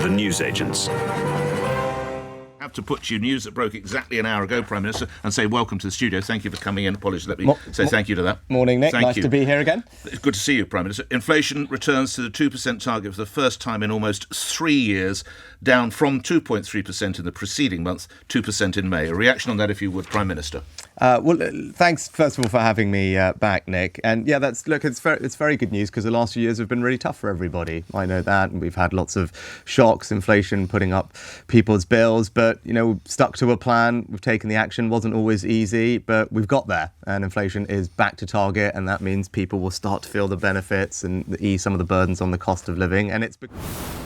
the newsagents. Have to put you news that broke exactly an hour ago, Prime Minister, and say welcome to the studio. Thank you for coming in. Apologies, let me say thank you to that. Morning, Nick. Nice to be here again. It's good to see you, Prime Minister. Inflation returns to the 2% target for the first time in almost 3 years, down from 2.3% in the preceding month, 2% in May. A reaction on that, if you would, Prime Minister. Thanks, first of all, for having me back, Nick. And yeah, it's very good news because the last few years have been really tough for everybody. I know that. And we've had lots of shocks, inflation putting up people's bills. But, we've stuck to a plan. We've taken the action. Wasn't always easy, but we've got there. And inflation is back to target. And that means people will start to feel the benefits and ease some of the burdens on the cost of living. And it's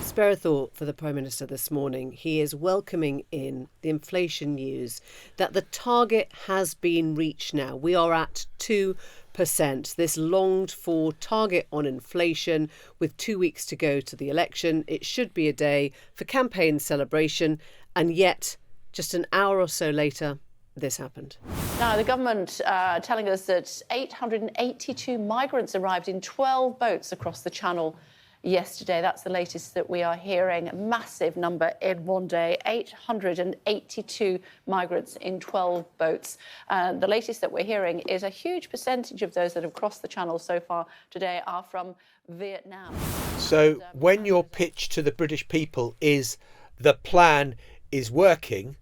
spare a thought for the Prime Minister this morning. He is welcoming in the inflation news that the target has been reached now. We are at 2%, this longed for target on inflation with 2 weeks to go to the election. It should be a day for campaign celebration, and yet just an hour or so later, this happened. Now, the government telling us that 882 migrants arrived in 12 boats across the Channel yesterday. That's the latest that we are hearing. A massive number in one day, 882 migrants in 12 boats. The latest that we're hearing is a huge percentage of those that have crossed the Channel so far today are from Vietnam. So when your pitch to the British people is the plan is working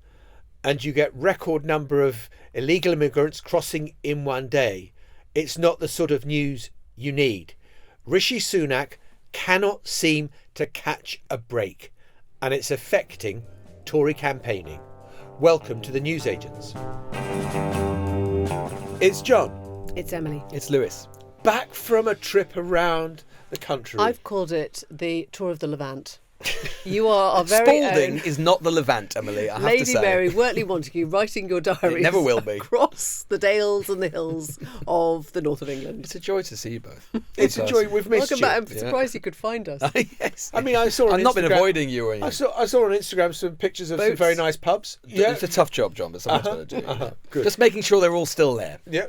and you get record number of illegal immigrants crossing in one day, it's not the sort of news you need. Rishi Sunak cannot seem to catch a break, and it's affecting Tory campaigning. Welcome to the newsagents. It's John. It's Emily. It's Lewis. Back from a trip around the country. I've called it the Tour of the Levant. You are our very Spalding own is not the Levant, Emily, I have Lady to say. Mary Wortley Montague writing your diaries. It never will be. Across the dales and the hills of the north of England. It's a joy to see you both. It's a joy. We've missed Welcome you. back. I'm surprised you could find us. Yes. I mean, I saw on I've not been Instagram- avoiding you. Or I saw on Instagram some pictures of some Boats. very nice pubs. Yeah, It's a tough job, John, but someone's got to do it. good. Just making sure they're all still there. Yeah,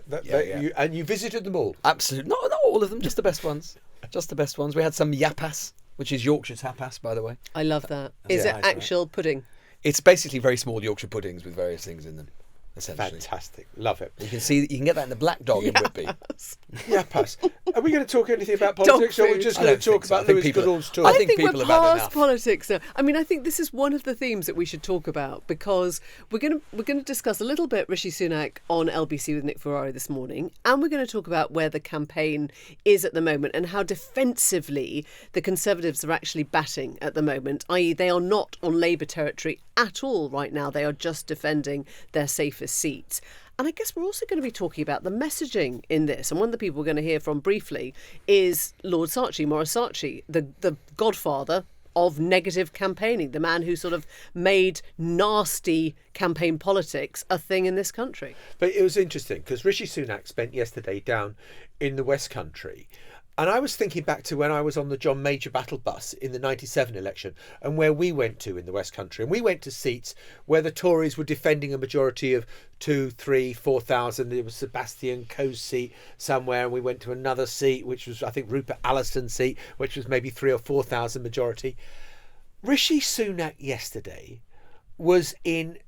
and you visited them all. Absolutely. Not all of them, just the best ones. Just the best ones. We had some yapas, which is Yorkshire tapas, by the way. I love that. Is it nice, actual pudding? It's basically very small Yorkshire puddings with various things in them, essentially. Fantastic, love it. You can get that in the Black Dog in Whitby. Yeah, pass. Are we going to talk anything about politics, or are we food. just I going don't to talk think so. I about think Lewis people- Goodall's tour? I I think think people we're have had past enough. politics now. I mean, I think this is one of the themes that we should talk about because we're going to discuss a little bit Rishi Sunak on LBC with Nick Ferrari this morning, and we're going to talk about where the campaign is at the moment and how defensively the Conservatives are actually batting at the moment, i.e. they are not on Labour territory at all right now. They are just defending their safest seats. And I guess we're also going to be talking about the messaging in this. And one of the people we're going to hear from briefly is Lord Saatchi, Maurice Saatchi, the godfather of negative campaigning, the man who sort of made nasty campaign politics a thing in this country. But it was interesting because Rishi Sunak spent yesterday down in the West Country. And I was thinking back to when I was on the John Major battle bus in the 97 election and where we went to in the West Country. And we went to seats where the Tories were defending a majority of 2, 3, 4,000. There was Sebastian Coe's seat somewhere. And we went to another seat, which was, I think, Rupert Alliston's seat, which was maybe 3,000 or 4,000 majority. Rishi Sunak yesterday was in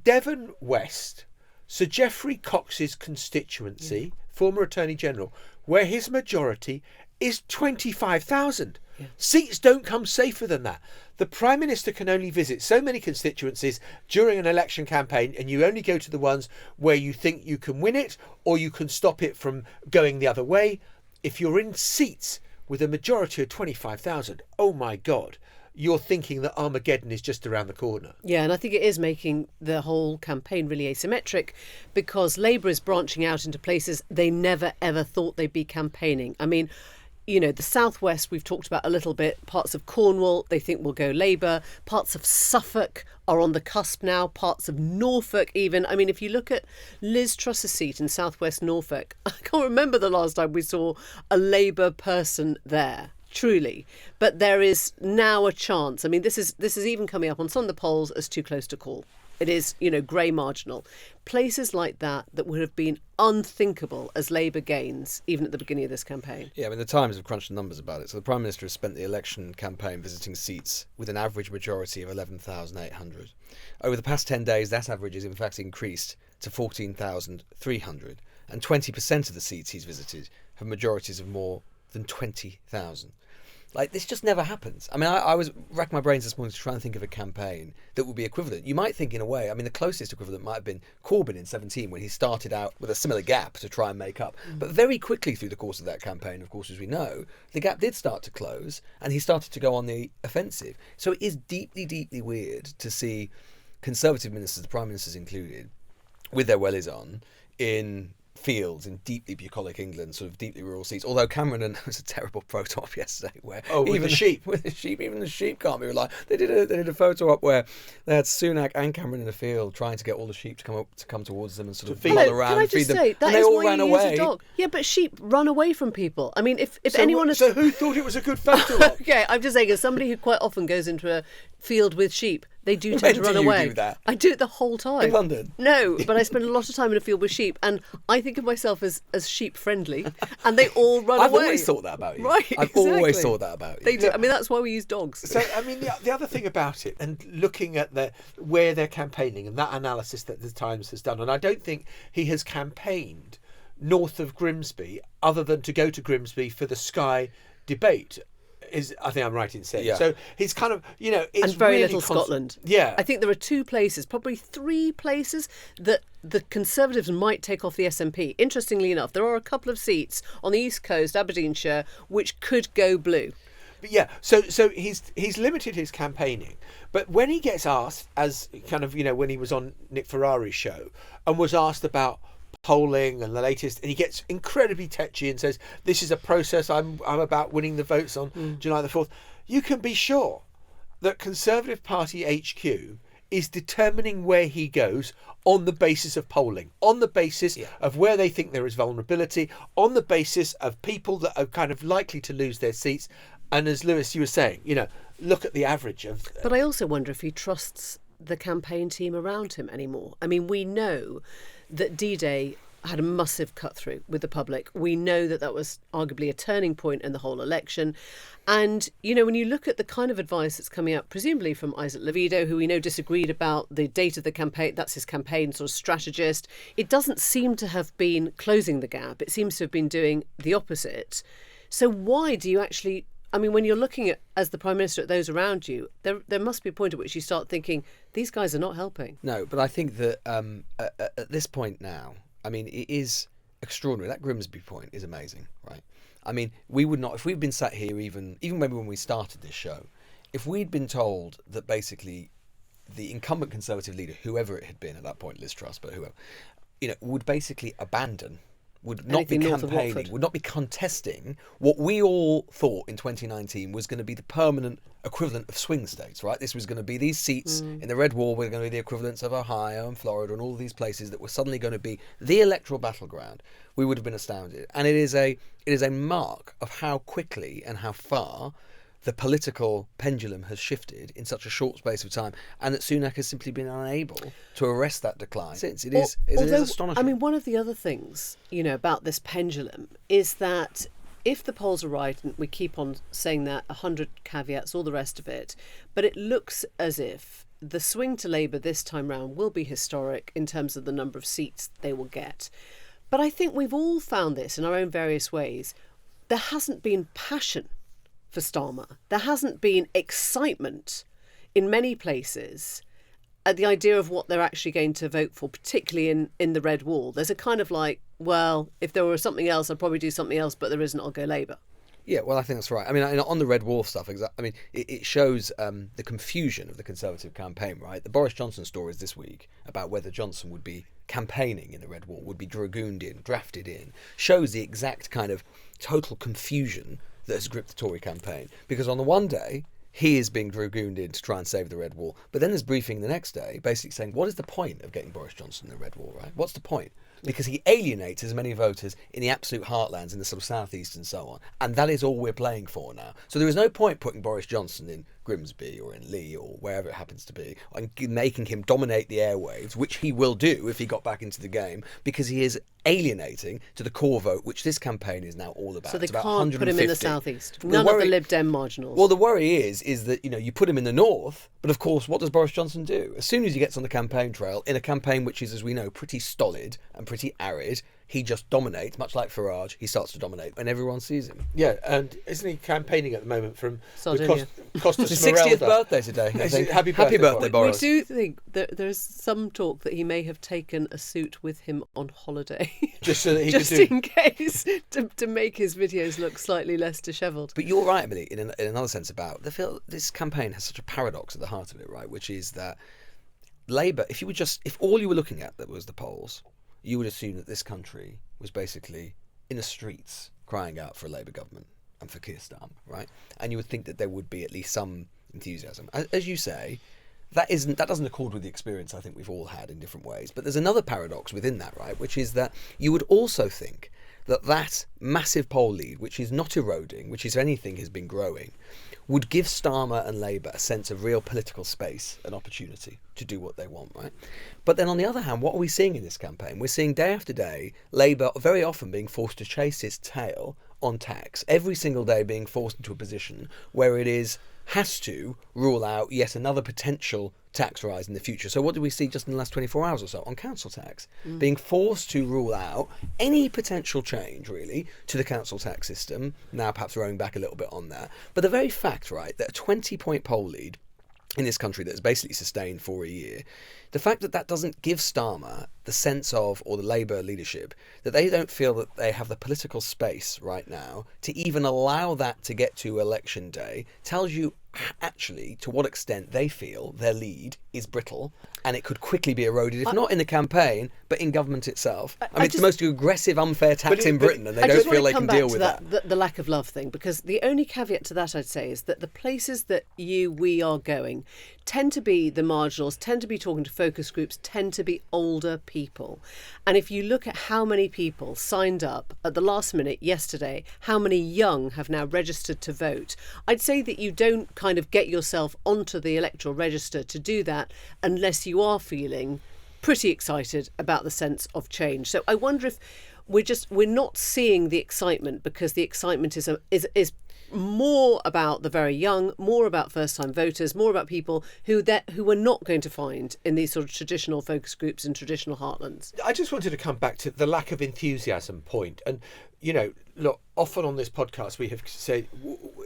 Devon West, Sir Geoffrey Cox's constituency, former Attorney General, where his majority is 25,000. Yeah. Seats don't come safer than that. The Prime Minister can only visit so many constituencies during an election campaign, and you only go to the ones where you think you can win it or you can stop it from going the other way. If you're in seats with a majority of 25,000, oh my God, you're thinking that Armageddon is just around the corner. Yeah, and I think it is making the whole campaign really asymmetric because Labour is branching out into places they never ever thought they'd be campaigning. I mean, the South West we've talked about a little bit. Parts of Cornwall they think will go Labour. Parts of Suffolk are on the cusp now. Parts of Norfolk even. I mean, if you look at Liz Truss's seat in South West Norfolk, I can't remember the last time we saw a Labour person there. Truly. But there is now a chance. I mean, this is even coming up on some of the polls as too close to call. It is, grey marginal. Places like that would have been unthinkable as Labour gains, even at the beginning of this campaign. Yeah, I mean, the Times have crunched the numbers about it. So the Prime Minister has spent the election campaign visiting seats with an average majority of 11,800. Over the past 10 days, that average has in fact increased to 14,300. And 20% of the seats he's visited have majorities of more than 20,000. Like, this just never happens. I mean, I was racking my brains this morning to try and think of a campaign that would be equivalent. You might think, in a way, I mean, the closest equivalent might have been Corbyn in 17, when he started out with a similar gap to try and make up. But very quickly through the course of that campaign, of course, as we know, the gap did start to close, and he started to go on the offensive. So it is deeply, deeply weird to see Conservative ministers, the Prime Ministers included, with their wellies on, in fields in deeply bucolic England, sort of deeply rural seats. Although Cameron, and it was a terrible photo op yesterday where with the sheep, even the sheep can't be relied. They did a photo op where they had Sunak and Cameron in a field trying to get all the sheep to come towards them and sort of mull around and feed them. Say, and they all ran away. Use a dog. Yeah, but sheep run away from people. I mean, if so anyone has... So who thought it was a good photo op? Okay, I'm just saying, as somebody who quite often goes into a field with sheep, they do tend When to run do you away. do that? I do it the whole time. In London? No, but I spend a lot of time in a field with sheep, and I think of myself as sheep friendly, and they all run I've away. always thought that about you. Right, I've exactly. always thought that about you. They do. I mean, that's why we use dogs. So, I mean, the other thing about it, and looking at where they're campaigning, and that analysis that the Times has done, and I don't think he has campaigned north of Grimsby other than to go to Grimsby for the Sky debate. I think I'm right in saying. Yeah. So he's kind of, it's and very really little Scotland. Yeah. I think there are 2 places, probably 3 places, that the Conservatives might take off the SNP. Interestingly enough, there are a couple of seats on the East Coast, Aberdeenshire, which could go blue. But yeah, so he's limited his campaigning, but when he gets asked, as kind of when he was on Nick Ferrari's show and was asked about polling and the latest, and he gets incredibly tetchy and says, "This is a process. I'm about winning the votes on July the 4th." You can be sure that Conservative Party HQ is determining where he goes on the basis of polling, on the basis of where they think there is vulnerability, on the basis of people that are kind of likely to lose their seats. And as Lewis, you were saying, look at the average of... But I also wonder if he trusts the campaign team around him anymore. I mean, we know that D-Day had a massive cut through with the public. We know that was arguably a turning point in the whole election. And, when you look at the kind of advice that's coming out, presumably from Isaac Levido, who we know disagreed about the date of the campaign, that's his campaign sort of strategist, it doesn't seem to have been closing the gap. It seems to have been doing the opposite. So why do you actually... I mean, when you're looking at, as the Prime Minister, at those around you, there must be a point at which you start thinking, these guys are not helping. No, but I think that at this point now, I mean, it is extraordinary. That Grimsby point is amazing, right? I mean, we would not, if we'd been sat here even maybe when we started this show, if we'd been told that basically the incumbent Conservative leader, whoever it had been at that point, Liz Truss, but whoever, would basically abandon, would not be campaigning, would not be contesting what we all thought in 2019 was going to be the permanent equivalent of swing states, right? This was going to be these seats in the Red Wall were going to be the equivalents of Ohio and Florida and all of these places that were suddenly going to be the electoral battleground. We would have been astounded. And it is a mark of how quickly and how far the political pendulum has shifted in such a short space of time, and that Sunak has simply been unable to arrest that decline since. It is astonishing. I mean, one of the other things, about this pendulum is that if the polls are right, and we keep on saying that, 100 caveats, all the rest of it, but it looks as if the swing to Labour this time round will be historic in terms of the number of seats they will get. But I think we've all found this in our own various ways. There hasn't been passion for Starmer. There hasn't been excitement in many places at the idea of what they're actually going to vote for, particularly in the Red Wall. There's a kind of like, well, if there were something else, I'd probably do something else, but there isn't, I'll go Labour. Yeah, well, I think that's right. I mean, on the Red Wall stuff, I mean, it shows the confusion of the Conservative campaign, right? The Boris Johnson stories this week about whether Johnson would be campaigning in the Red Wall, would be dragooned in, drafted in, shows the exact kind of total confusion that has gripped the Tory campaign. Because on the one day, he is being dragooned in to try and save the Red Wall. But then there's briefing the next day, basically saying, what is the point of getting Boris Johnson in the Red Wall, right? What's the point? Because he alienates as many voters in the absolute heartlands, in the sort of southeast and so on. And that is all we're playing for now. So there is no point putting Boris Johnson in Grimsby or in Lee or wherever it happens to be, and making him dominate the airwaves, which he will do if he got back into the game, because he is alienating to the core vote, which this campaign is now all about. So they it's about can't put him in the 150. southeast. None of the Lib Dem marginals. Well, the worry is that, you know, you put him in the north, but of course, what does Boris Johnson do? As soon as he gets on the campaign trail, in a campaign which is, as we know, pretty stolid and pretty arid, he just dominates, much like Farage. He starts to dominate when everyone sees him. Yeah, and isn't he campaigning at the moment from Sardinia. Costa It's his 60th Smeralda? birthday today, I think. Happy birthday, Boris. We do think that there's some talk that he may have taken a suit with him on holiday. Just so that he just could do... in case, to make his videos look slightly less dishevelled. But you're right, Emily, in another sense about this campaign has such a paradox at the heart of it, right? Which is that Labour, if all you were looking at that was the polls, you would assume that this country was basically in the streets crying out for a Labour government and for Keir Starmer, right? And you would think that there would be at least some enthusiasm. As you say, that doesn't accord with the experience I think we've all had in different ways. But there's another paradox within that, right? Which is that you would also think that massive poll lead, which is not eroding, which, if anything, has been growing, would give Starmer and Labour a sense of real political space and opportunity to do what they want, right? But then on the other hand, what are we seeing in this campaign? We're seeing day after day Labour very often being forced to chase its tail on tax, every single day being forced into a position where it has to rule out yet another potential tax rise in the future. So what did we see just in the last 24 hours or so on council tax? Being forced to rule out any potential change, really, to the council tax system, now perhaps throwing back a little bit on that. But the very fact, right, that a 20-point poll lead in this country that is basically sustained for a year, the fact that doesn't give Starmer the sense of, or the Labour leadership, that they don't feel that they have the political space right now to even allow that to get to election day, tells you actually to what extent they feel their lead is brittle and it could quickly be eroded, if not in the campaign, but in government itself. I mean, it's the most aggressive, unfair tax in Britain, and they don't feel they can deal with that. The lack of love thing, because the only caveat to that, I'd say, is that the places that we are going tend to be the marginals, tend to be talking to focus groups, tend to be older people. And if you look at how many people signed up at the last minute yesterday, how many young have now registered to vote, I'd say that you don't kind of get yourself onto the electoral register to do that unless you are feeling pretty excited about the sense of change. So I wonder if we're not seeing the excitement, because the excitement is more about the very young, more about first-time voters, more about people who we're not going to find in these sort of traditional focus groups in traditional heartlands. I just wanted to come back to the lack of enthusiasm point. And, you know, look, often on this podcast we have said,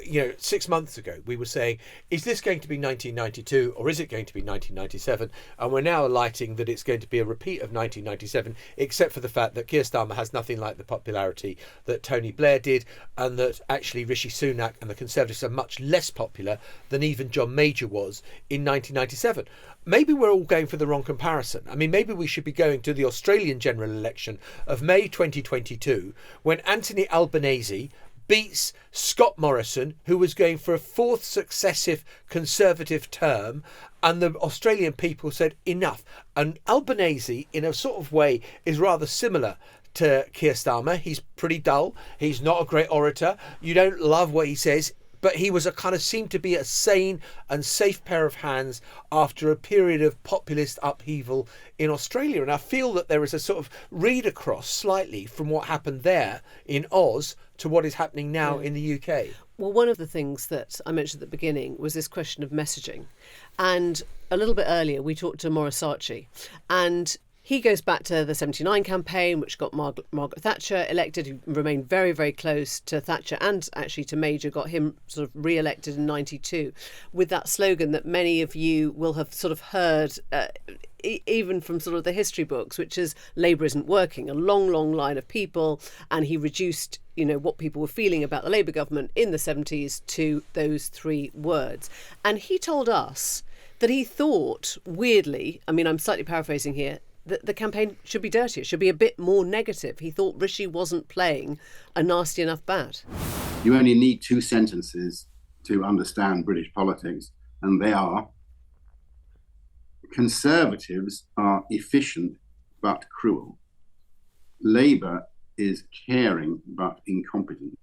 you know, 6 months ago we were saying, is this going to be 1992 or is it going to be 1997? And we're now alighting that it's going to be a repeat of 1997, except for the fact that Keir Starmer has nothing like the popularity that Tony Blair did, and that actually Rishi Sunak and the Conservatives are much less popular than even John Major was in 1997. Maybe we're all going for the wrong comparison. I mean, maybe we should be going to the Australian general election of May 2022, when Anthony Albanese beats Scott Morrison, who was going for a fourth successive Conservative term, and the Australian people said enough. And Albanese, in a sort of way, is rather similar to Keir Starmer. He's pretty dull. He's not a great orator. You don't love what he says. But he was seemed to be a sane and safe pair of hands after a period of populist upheaval in Australia. And I feel that there is a sort of read across slightly from what happened there in Oz to what is happening now in the UK. Well, one of the things that I mentioned at the beginning was this question of messaging. And a little bit earlier, we talked to Maurice Saatchi, and he goes back to the 79 campaign, which got Margaret Thatcher elected, who remained very, very close to Thatcher and actually to Major, got him sort of re-elected in 92, with that slogan that many of you will have sort of heard even from sort of the history books, which is Labour isn't working, a long, long line of people. And he reduced, you know, what people were feeling about the Labour government in the 70s to those three words. And he told us that he thought, weirdly, I mean, I'm slightly paraphrasing here, that the campaign should be dirtier, should be a bit more negative. He thought Rishi wasn't playing a nasty enough bat. You only need two sentences to understand British politics, and they are: Conservatives are efficient but cruel. Labour is caring but incompetent.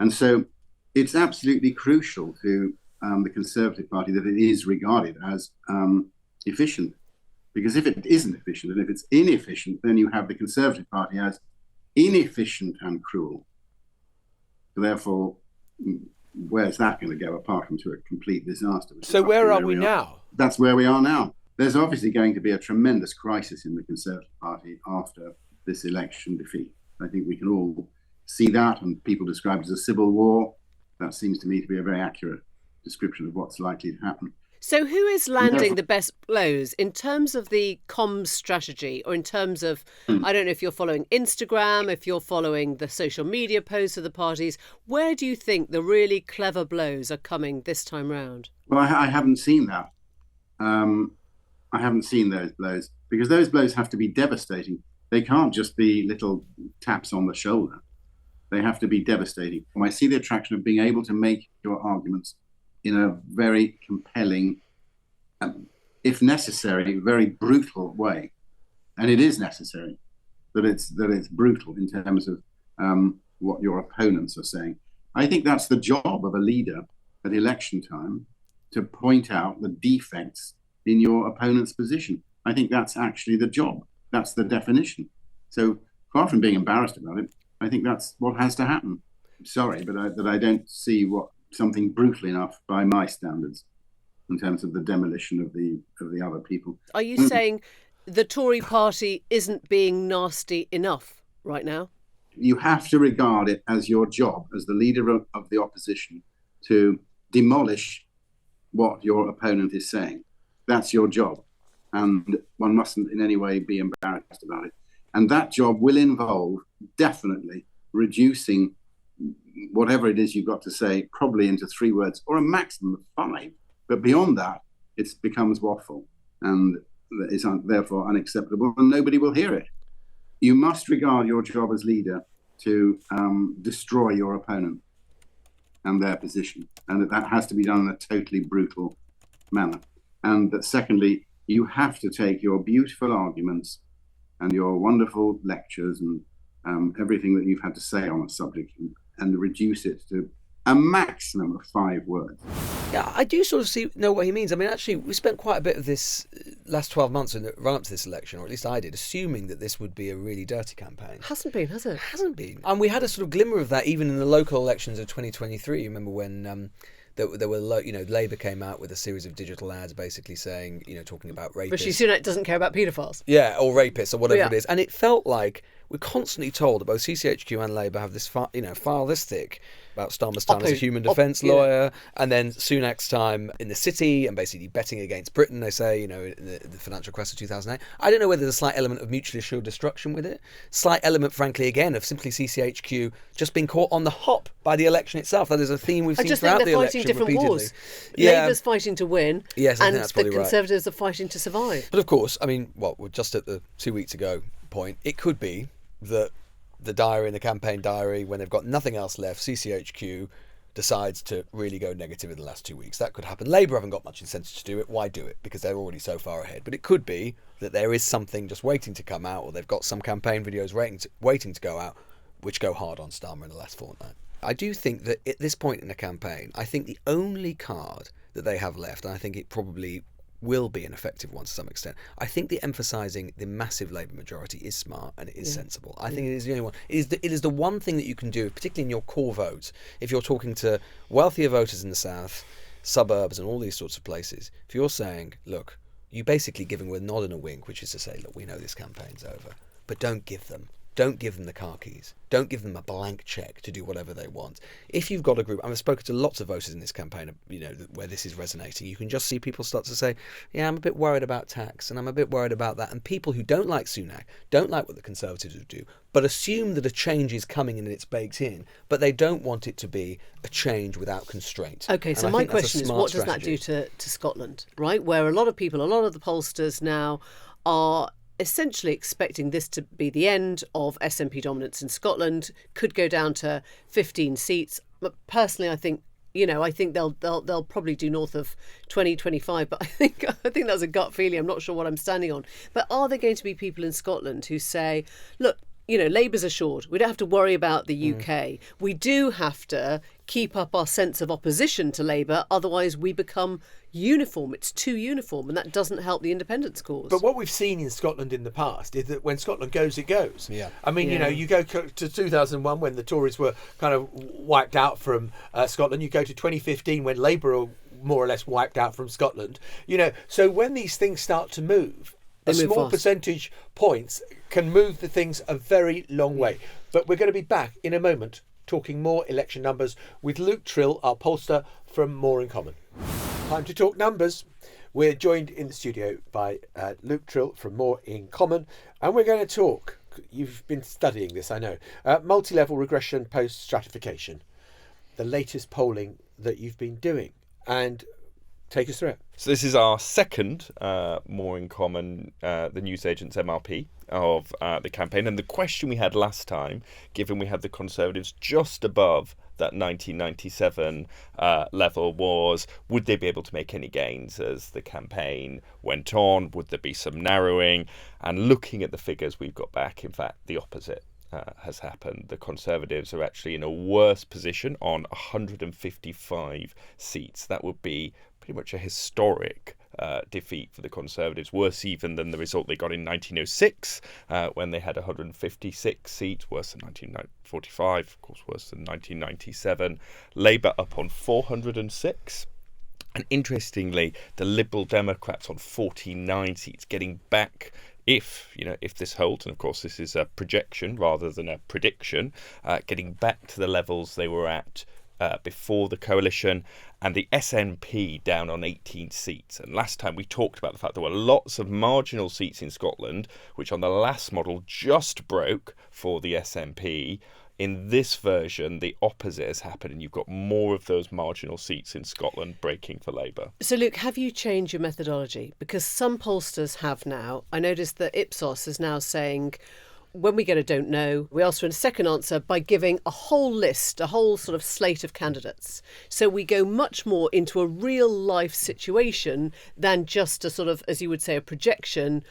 And so it's absolutely crucial to the Conservative Party that it is regarded as efficient. Because if it isn't efficient and if it's inefficient, then you have the Conservative Party as inefficient and cruel. Therefore, where's that going to go apart from to a complete disaster? So where are we now? That's where we are now. There's obviously going to be a tremendous crisis in the Conservative Party after this election defeat. I think we can all see that, and people describe it as a civil war. That seems to me to be a very accurate description of what's likely to happen. So who is landing the best blows in terms of the comms strategy, or in terms of, I don't know if you're following Instagram, if you're following the social media posts of the parties, where do you think the really clever blows are coming this time round? Well, I haven't seen that. I haven't seen those blows, because those blows have to be devastating. They can't just be little taps on the shoulder. They have to be devastating. I see the attraction of being able to make your arguments in a very compelling, if necessary, very brutal way. And it is necessary that it's brutal in terms of what your opponents are saying. I think that's the job of a leader at election time, to point out the defects in your opponent's position. I think that's actually the job. That's the definition. So far from being embarrassed about it, I think that's what has to happen. I'm sorry, but I don't see something brutal enough by my standards in terms of the demolition of the other people. Are you saying the Tory party isn't being nasty enough right now? You have to regard it as your job as the leader of the opposition to demolish what your opponent is saying. That's your job. And one mustn't in any way be embarrassed about it. And that job will involve definitely reducing whatever it is you've got to say, probably into 3 words or a maximum of 5. But beyond that, it becomes waffle and is therefore unacceptable, and nobody will hear it. You must regard your job as leader to destroy your opponent and their position, and that has to be done in a totally brutal manner. And that secondly, you have to take your beautiful arguments and your wonderful lectures and everything that you've had to say on a subject and reduce it to a maximum of 5 words. Yeah, I do sort of know what he means. I mean, actually, we spent quite a bit of this last 12 months in the run-up to this election, or at least I did, assuming that this would be a really dirty campaign. Hasn't been, has it? Hasn't been. And we had a sort of glimmer of that even in the local elections of 2023. You remember when there were, Labour came out with a series of digital ads basically saying, talking about rapists. Rishi Sunak doesn't care about paedophiles. Yeah, or rapists or whatever it is. And it felt like we're constantly told that both CCHQ and Labour have this file this thick about Starmer's time as a human defence lawyer, and then Sunak's time in the city and basically betting against Britain, they say, in the financial crash of 2008. I don't know whether there's a slight element of mutually assured destruction with it. Slight element, frankly, again, of simply CCHQ just being caught on the hop by the election itself. That is a theme we've seen throughout the election repeatedly. I just think they're fighting different wars. Yeah. Labour's fighting to win, yes, and that's the Conservatives are fighting to survive. But of course, I mean, we're just at the 2 weeks ago point. It could be that the diary and the campaign diary, when they've got nothing else left, CCHQ decides to really go negative in the last 2 weeks. That could happen. Labour haven't got much incentive to do it. Why do it? Because they're already so far ahead. But it could be that there is something just waiting to come out, or they've got some campaign videos waiting to go out, which go hard on Starmer in the last fortnight. I do think that at this point in the campaign, I think the only card that they have left, and I think it probably will be an effective one to some extent, I think the emphasising the massive Labour majority is smart and it is sensible. I think it is the only one. It is the one thing that you can do, particularly in your core votes, if you're talking to wealthier voters in the south, suburbs and all these sorts of places. If you're saying, look, you basically giving with a nod and a wink, which is to say, look, we know this campaign's over, but don't give them the car keys. Don't give them a blank cheque to do whatever they want. If you've got a group, I've spoken to lots of voters in this campaign, where this is resonating, you can just see people start to say, yeah, I'm a bit worried about tax and I'm a bit worried about that. And people who don't like Sunak, don't like what the Conservatives would do, but assume that a change is coming and it's baked in, but they don't want it to be a change without constraint. Okay, so my question is, what does that do to Scotland, right? Where a lot of the pollsters now are essentially expecting this to be the end of SNP dominance in Scotland, could go down to 15 seats. But personally, I think they'll probably do north of 20, 25, but I think that's a gut feeling. I'm not sure what I'm standing on. But are there going to be people in Scotland who say, look, Labour's assured. We don't have to worry about the UK. We do have to keep up our sense of opposition to Labour, otherwise we become uniform. It's too uniform, and that doesn't help the independence cause. But what we've seen in Scotland in the past is that when Scotland goes, it goes. Yeah. I mean, you go to 2001 when the Tories were kind of wiped out from Scotland. You go to 2015 when Labour are more or less wiped out from Scotland. So when these things start to move, a small percentage points can move the things a very long way. But we're going to be back in a moment talking more election numbers with Luke Trill, our pollster from More in Common. Time to talk numbers. We're joined in the studio by Luke Trill from More in Common, and we're going to talk, you've been studying this, I know, multi-level regression post-stratification, the latest polling that you've been doing, and take us through it. So this is our second More in Common, the newsagent's MRP of the campaign. And the question we had last time, given we had the Conservatives just above that 1997 level, was would they be able to make any gains as the campaign went on? Would there be some narrowing? And looking at the figures we've got back, in fact, the opposite has happened. The Conservatives are actually in a worse position on 155 seats. That would be pretty much a historic defeat for the Conservatives, worse even than the result they got in 1906 when they had 156 seats, worse than 1945, of course worse than 1997. Labour up on 406. And interestingly, the Liberal Democrats on 49 seats, getting back, if this holds, and of course this is a projection rather than a prediction, getting back to the levels they were at before the coalition, and the SNP down on 18 seats. And last time we talked about the fact there were lots of marginal seats in Scotland, which on the last model just broke for the SNP. In this version, the opposite has happened, and you've got more of those marginal seats in Scotland breaking for Labour. So, Luke, have you changed your methodology? Because some pollsters have now. I noticed that Ipsos is now saying, when we get a don't know, we ask for a second answer by giving a whole list, a whole sort of slate of candidates. So we go much more into a real life situation than just a sort of, as you would say, a projection,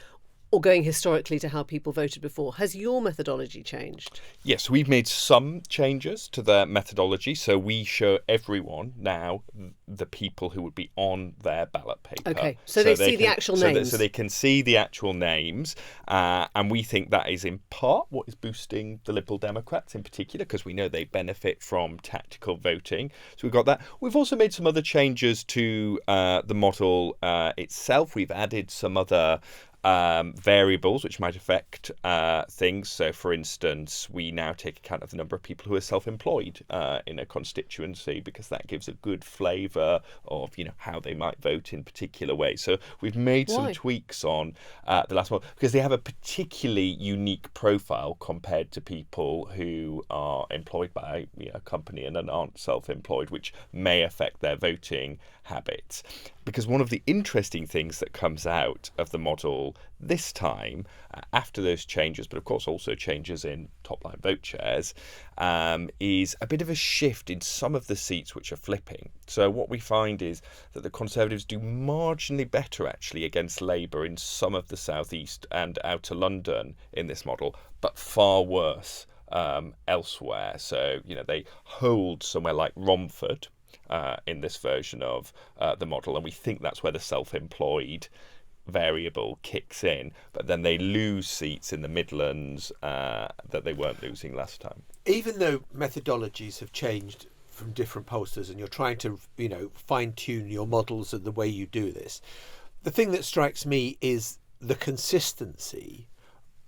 or going historically to how people voted before. Has your methodology changed? Yes, we've made some changes to the methodology. So we show everyone now the people who would be on their ballot paper. Okay, so they see the actual names. So they can see the actual names. And we think that is in part what is boosting the Liberal Democrats in particular, because we know they benefit from tactical voting. So we've got that. We've also made some other changes to the model itself. We've added some other variables which might affect things. So, for instance, we now take account of the number of people who are self-employed in a constituency, because that gives a good flavour of how they might vote in particular ways. So we've made some tweaks on the last one, because they have a particularly unique profile compared to people who are employed by a company and aren't self-employed, which may affect their voting habits. Because one of the interesting things that comes out of the model this time, after those changes, but of course also changes in top-line vote shares, is a bit of a shift in some of the seats which are flipping. So what we find is that the Conservatives do marginally better actually against Labour in some of the South East and Outer London in this model, but far worse elsewhere. So, they hold somewhere like Romford in this version of the model, and we think that's where the self-employed variable kicks in, but then they lose seats in the Midlands that they weren't losing last time. Even though methodologies have changed from different pollsters, and you're trying to fine-tune your models and the way you do this, the thing that strikes me is the consistency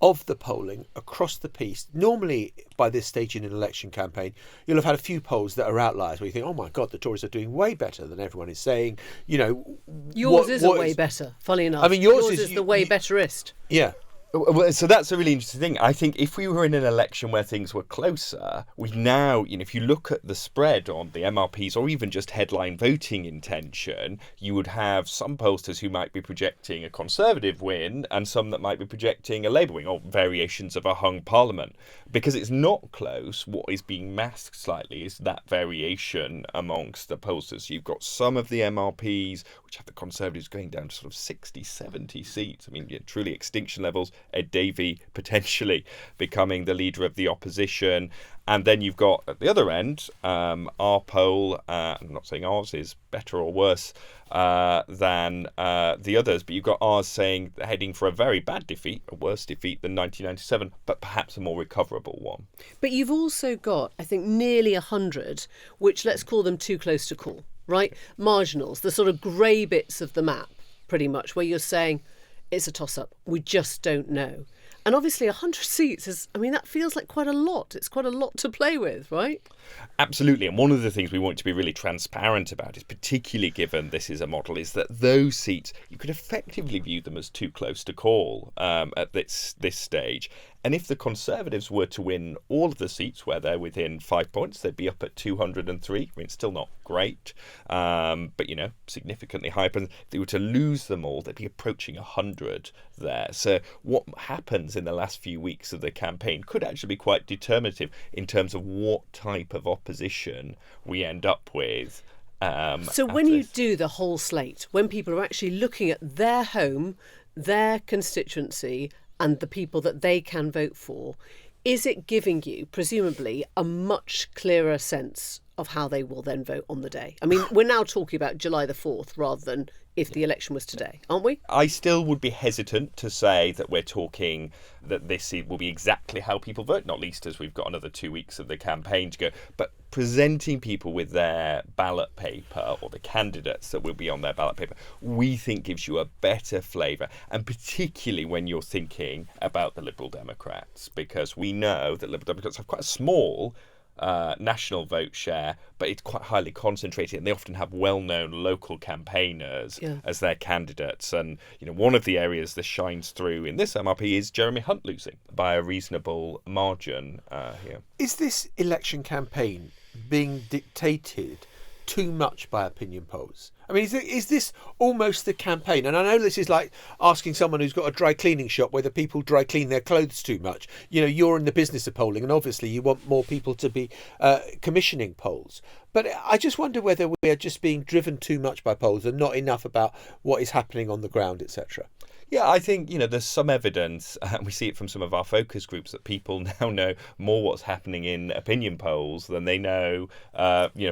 of the polling across the piece. Normally, by this stage in an election campaign, you'll have had a few polls that are outliers where you think, oh my God, the Tories are doing way better than everyone is saying. Yours is way better, funny enough. I mean, yours is the way betterist. Yeah. Well, so that's a really interesting thing. I think if we were in an election where things were closer, we now, if you look at the spread on the MRPs or even just headline voting intention, you would have some pollsters who might be projecting a Conservative win and some that might be projecting a Labour win, or variations of a hung parliament. Because it's not close, what is being masked slightly is that variation amongst the pollsters. You've got some of the MRPs which have the Conservatives going down to sort of 60, 70 seats. I mean, truly extinction levels. Ed Davey potentially becoming the leader of the opposition. And then you've got at the other end, our poll, I'm not saying ours is better or worse than the others, but you've got ours saying heading for a very bad defeat, a worse defeat than 1997, but perhaps a more recoverable one. But you've also got, I think, nearly 100, which let's call them too close to call, right? Marginals, the sort of grey bits of the map, pretty much, where you're saying it's a toss-up. We just don't know. And obviously 100 seats is, I mean, that feels like quite a lot. It's quite a lot to play with, right? Absolutely. And one of the things we want to be really transparent about is, particularly given this is a model, is that those seats, you could effectively view them as too close to call at this stage. And if the Conservatives were to win all of the seats where they're within 5 points, they'd be up at 203. I mean, it's still not great, but, you know, significantly higher. If they were to lose them all, they'd be approaching 100 there. So what happens in the last few weeks of the campaign could actually be quite determinative in terms of what type of opposition we end up with. So when you do the whole slate, when people are actually looking at their home, their constituency, and the people that they can vote for, is it giving you, presumably, a much clearer sense of how they will then vote on the day? I mean, we're now talking about July the 4th rather than if the election was today, aren't we? I still would be hesitant to say that we're talking that this will be exactly how people vote, not least as we've got another 2 weeks of the campaign to go. But presenting people with their ballot paper or the candidates that will be on their ballot paper, we think gives you a better flavour, and particularly when you're thinking about the Liberal Democrats, because we know that Liberal Democrats have quite a small national vote share, but it's quite highly concentrated, and they often have well-known local campaigners as their candidates. And you know, one of the areas this shines through in this MRP is Jeremy Hunt losing by a reasonable margin here. Is this election campaign being dictated too much by opinion polls? I mean, is this almost the campaign? And I know this is like asking someone who's got a dry cleaning shop whether people dry clean their clothes too much. You know, you're in the business of polling, and obviously you want more people to be commissioning polls. But I just wonder whether we are just being driven too much by polls and not enough about what is happening on the ground, etc. Yeah, I think, you know, there's some evidence, and we see it from some of our focus groups, that people now know more what's happening in opinion polls than they know,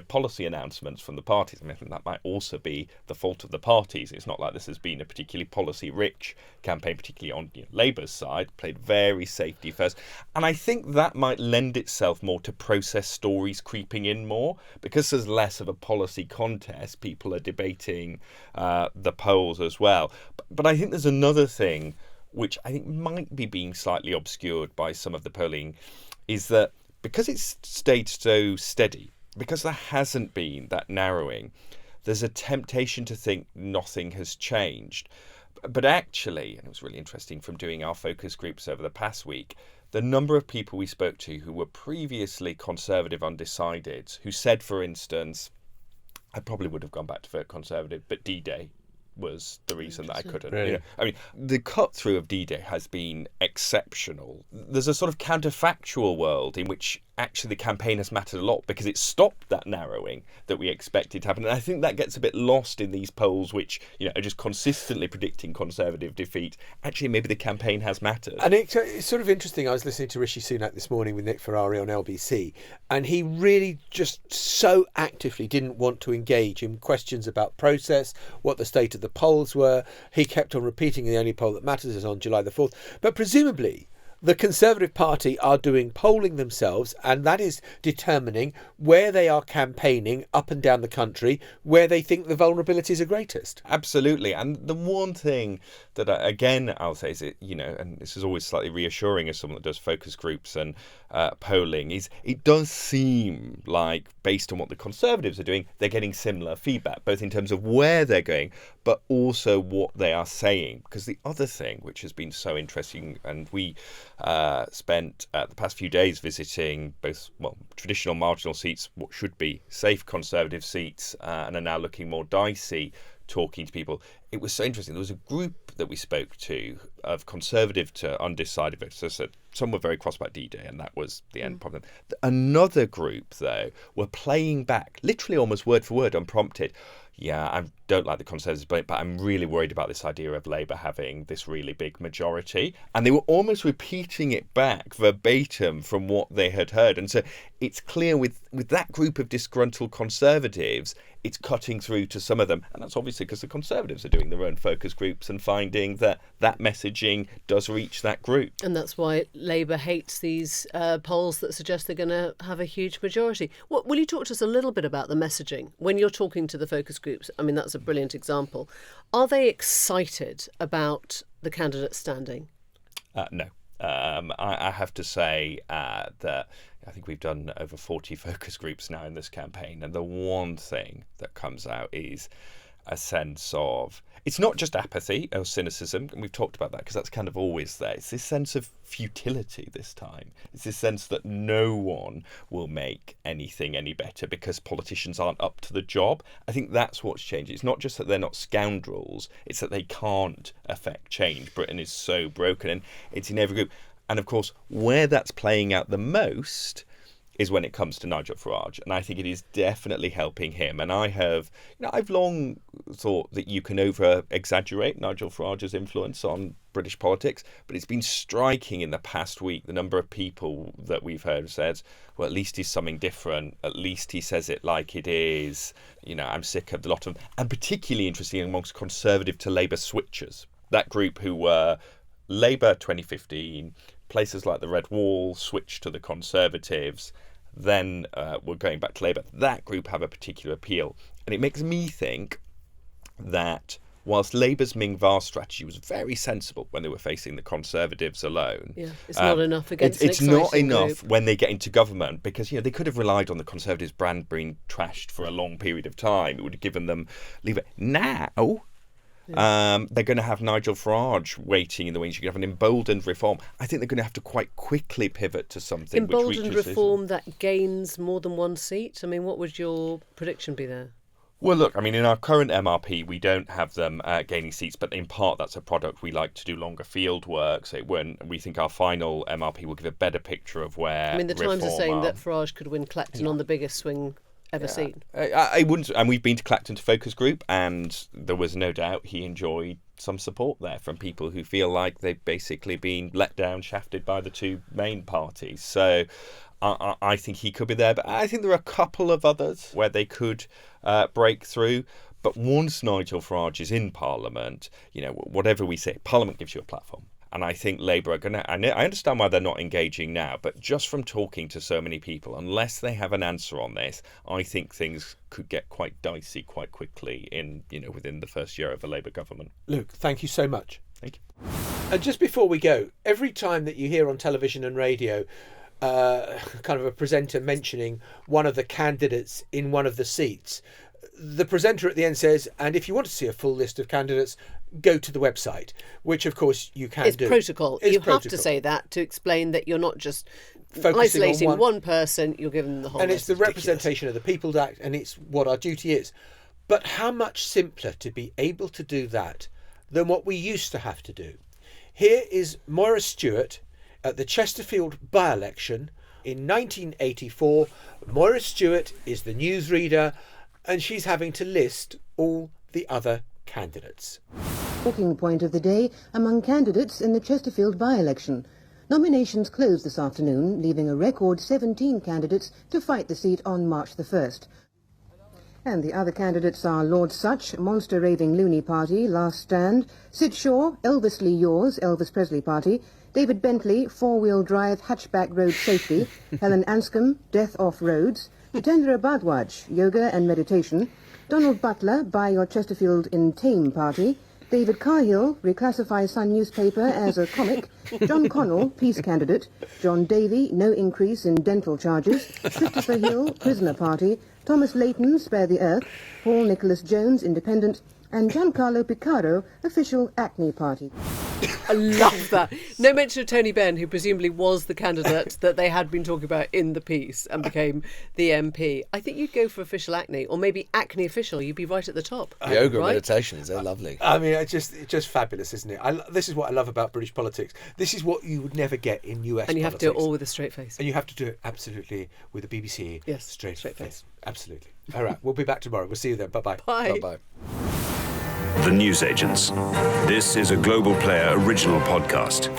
policy announcements from the parties. I mean, I think that might also be the fault of the parties. It's not like this has been a particularly policy-rich campaign, particularly on Labour's side, played very safety first. And I think that might lend itself more to process stories creeping in more. Because there's less of a policy contest, people are debating the polls as well. But I think there's another thing which I think might be being slightly obscured by some of the polling, is that because it's stayed so steady, because there hasn't been that narrowing, there's a temptation to think nothing has changed. But actually, and it was really interesting from doing our focus groups over the past week, the number of people we spoke to who were previously Conservative undecideds, who said, for instance, I probably would have gone back to vote Conservative, but D-Day was the reason that I couldn't. Really? You know, I mean, the cut through of D-Day has been exceptional. There's a sort of counterfactual world in which actually the campaign has mattered a lot because it stopped that narrowing that we expected to happen. And I think that gets a bit lost in these polls, which are just consistently predicting Conservative defeat. Actually, maybe the campaign has mattered. And it's sort of interesting. I was listening to Rishi Sunak this morning with Nick Ferrari on LBC, and he really just so actively didn't want to engage in questions about process, what the state of the polls were. He kept on repeating the only poll that matters is on July the 4th. But presumably, the Conservative Party are doing polling themselves, and that is determining where they are campaigning up and down the country, where they think the vulnerabilities are greatest. Absolutely. And the one thing that, I'll say is, and this is always slightly reassuring as someone that does focus groups and polling, is it does seem like, based on what the Conservatives are doing, they're getting similar feedback, both in terms of where they're going, but also what they are saying. Because the other thing, which has been so interesting, and we spent the past few days visiting both traditional marginal seats, what should be safe Conservative seats, and are now looking more dicey, talking to people. It was so interesting. There was a group that we spoke to of Conservative to undecided voters. So some were very cross about D-Day, and that was the end problem. Another group, though, were playing back, literally almost word for word, unprompted, yeah, I don't like the Conservatives, but I'm really worried about this idea of Labour having this really big majority. And they were almost repeating it back verbatim from what they had heard. And so it's clear with that group of disgruntled Conservatives, it's cutting through to some of them. And that's obviously because the Conservatives are doing their own focus groups and finding that messaging does reach that group. And that's why Labour hates these polls that suggest they're going to have a huge majority. Will you talk to us a little bit about the messaging when you're talking to the focus groups? I mean, that's a brilliant example. Are they excited about the candidate standing? No. I have to say that I think we've done over 40 focus groups now in this campaign, and the one thing that comes out is a sense of, it's not just apathy or cynicism, and we've talked about that because that's kind of always there. It's this sense of futility this time. It's this sense that no one will make anything any better because politicians aren't up to the job. I think that's what's changed. It's not just that they're not scoundrels, it's that they can't affect change. Britain is so broken, and it's in every group. And of course, where that's playing out the most is when it comes to Nigel Farage, and I think it is definitely helping him. And I've long thought that you can over-exaggerate Nigel Farage's influence on British politics, but it's been striking in the past week, the number of people that we've heard said, well, at least he's something different, at least he says it like it is. I'm sick of the lot of them, and particularly interesting amongst Conservative to Labour switchers, that group who were Labour 2015, places like the Red Wall, switched to the Conservatives, then we're going back to Labour. That group have a particular appeal. And it makes me think that whilst Labour's Ming Vast strategy was very sensible when they were facing the Conservatives alone, it's not enough against it's not enough when they get into government, because they could have relied on the Conservatives' brand being trashed for a long period of time. It would have given them leave it. Now they're going to have Nigel Farage waiting in the wings. You're going to have an emboldened reform. I think they're going to have to quite quickly pivot to something emboldened reform that gains more than one seat. I mean, what would your prediction be there? Well, look, I mean, in our current MRP, we don't have them gaining seats, but in part that's a product. We like to do longer field work, so when we think our final MRP will give a better picture of where. I mean, the Times are saying that Farage could win Clacton on the biggest swing ever seen. I wouldn't, and we've been to Clacton to focus group, and there was no doubt he enjoyed some support there from people who feel like they've basically been let down, shafted by the two main parties. So I think he could be there, but I think there are a couple of others where they could break through. But once Nigel Farage is in Parliament, whatever we say, Parliament gives you a platform. And I think Labour are going to, and I understand why they're not engaging now, but just from talking to so many people, unless they have an answer on this, I think things could get quite dicey quite quickly within the first year of a Labour government. Luke, thank you so much. Thank you. And just before we go, every time that you hear on television and radio kind of a presenter mentioning one of the candidates in one of the seats, the presenter at the end says, and if you want to see a full list of candidates, go to the website, which of course you can do. It's protocol. You have to say that to explain that you're not just focusing isolating on one person, you're giving them the whole and list. It's the representation of the People Act, and it's what our duty is. But how much simpler to be able to do that than what we used to have to do. Here is Maurice Stewart at the Chesterfield by-election in 1984. Maurice Stewart is the newsreader, and she's having to list all the other candidates. Talking point of the day among candidates in the Chesterfield by-election. Nominations closed this afternoon, leaving a record 17 candidates to fight the seat on March the 1st. And the other candidates are Lord Saatchi, Monster Raving Loony Party, Last Stand, Sid Shaw, Elvis Lee Yours, Elvis Presley Party, David Bentley, Four-Wheel Drive Hatchback Road Safety, Helen Anscombe, Death Off Roads, Jitendra Bhardwaj, Yoga and Meditation, Donald Butler, Buy Your Chesterfield in Tame Party, David Carhill, Reclassify Sun Newspaper as a Comic, John Connell, Peace Candidate, John Davey, No Increase in Dental Charges, Christopher Hill, Prisoner Party, Thomas Layton, Spare the Earth, Paul Nicholas Jones, Independent, and Giancarlo Piccaro, Official Acne Party. I love that. No mention of Tony Benn, who presumably was the candidate that they had been talking about in the piece and became the MP. I think you'd go for Official Acne, or maybe Acne Official. You'd be right at the top. Yoga right? meditation is lovely. I mean, it's just fabulous, isn't it? This is what I love about British politics. This is what you would never get in US And you have politics. to do it all with a straight face. And you have to do it absolutely with the BBC. Yes, straight face. face. Absolutely. All right, we'll be back tomorrow. We'll see you then. Bye-bye. Bye. Bye-bye. The Newsagents. This is a Global Player original podcast.